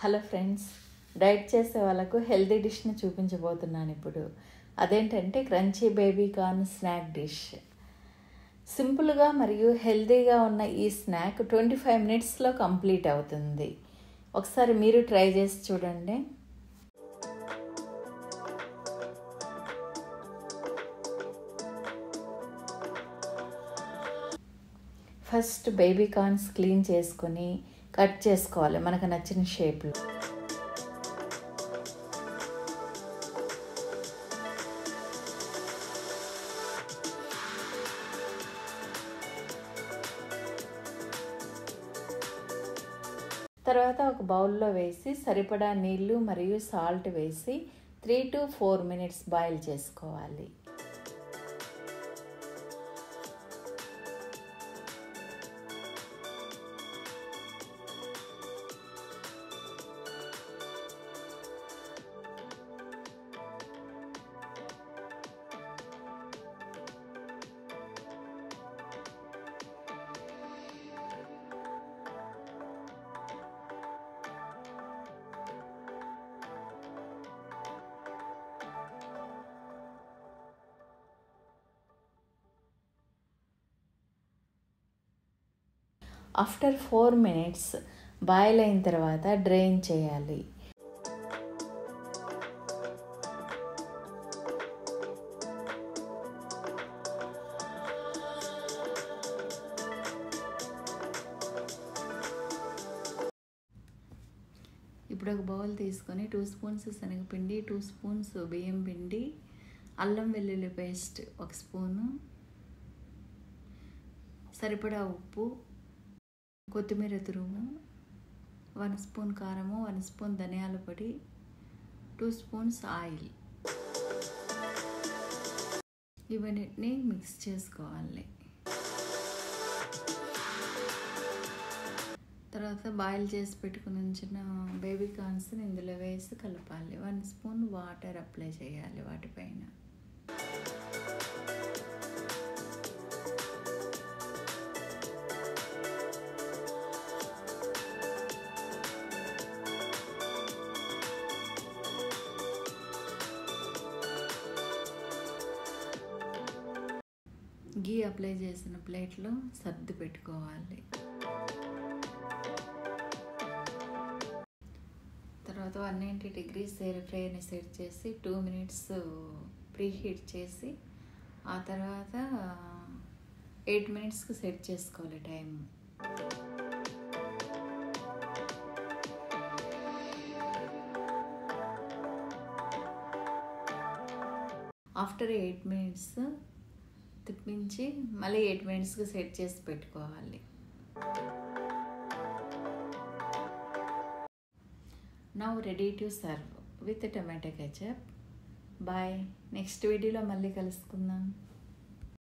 Hello friends, diet చేసే వాళ్ళకు healthy డిష్ని చూపించబోతున్నాను ఇప్పుడు. అదేంటంటే crunchy baby corn snack dish. సింపుల్గా మరియు హెల్తీగా ఉన్న ఈ స్నాక్ 25 మినిట్స్లో కంప్లీట్ అవుతుంది. ఒకసారి మీరు ట్రై చేసి చూడండి. ఫస్ట్ బేబీ కార్న్స్ క్లీన్ చేసుకొని కట్ చేసుకోవాలి మనకు నచ్చిన షేప్లో. తర్వాత ఒక బౌల్లో వేసి సరిపడా నీళ్ళు మరియు సాల్ట్ వేసి 3 to 4 మినిట్స్ బాయిల్ చేసుకోవాలి. ఆఫ్టర్ 4 మినిట్స్ బాయిల్ అయిన తర్వాత డ్రైన్ చేయాలి. ఇప్పుడు ఒక బౌల్ తీసుకొని 2 స్పూన్స్ శనగపిండి, 2 స్పూన్స్ బియ్యం పిండి, అల్లం వెల్లుల్లి పేస్ట్ 1 స్పూను, సరిపడా ఉప్పు, కొత్తిమీర తురుము, 1 స్పూన్ కారము, 1 స్పూన్ ధనియాల పొడి, 2 స్పూన్స్ ఆయిల్, ఇవన్నీ మిక్స్ చేసుకోవాలి. తర్వాత బాయిల్ చేసి పెట్టుకుని ఉంచిన బేబీ కార్న్స్ని ఇందులో వేసి కలపాలి. 1 స్పూన్ వాటర్ అప్లై చేయాలి వాటిపైన. గీ అప్లై చేసిన ప్లేట్లో సర్ది పెట్టుకోవాలి. తర్వాత 190 degrees ఫ్రైని సెట్ చేసి 2 మినిట్స్ ప్రీహీట్ చేసి ఆ తర్వాత 8 మినిట్స్కి సెట్ చేసుకోవాలి టైం. ఆఫ్టర్ 8 మినిట్స్ తిప్పించి మళ్ళీ 8 మినిట్స్కి సెట్ చేసి పెట్టుకోవాలి. Now ready to serve with tomato ketchup. Bye. Next వీడియోలో మళ్ళీ కలుసుకుందాం.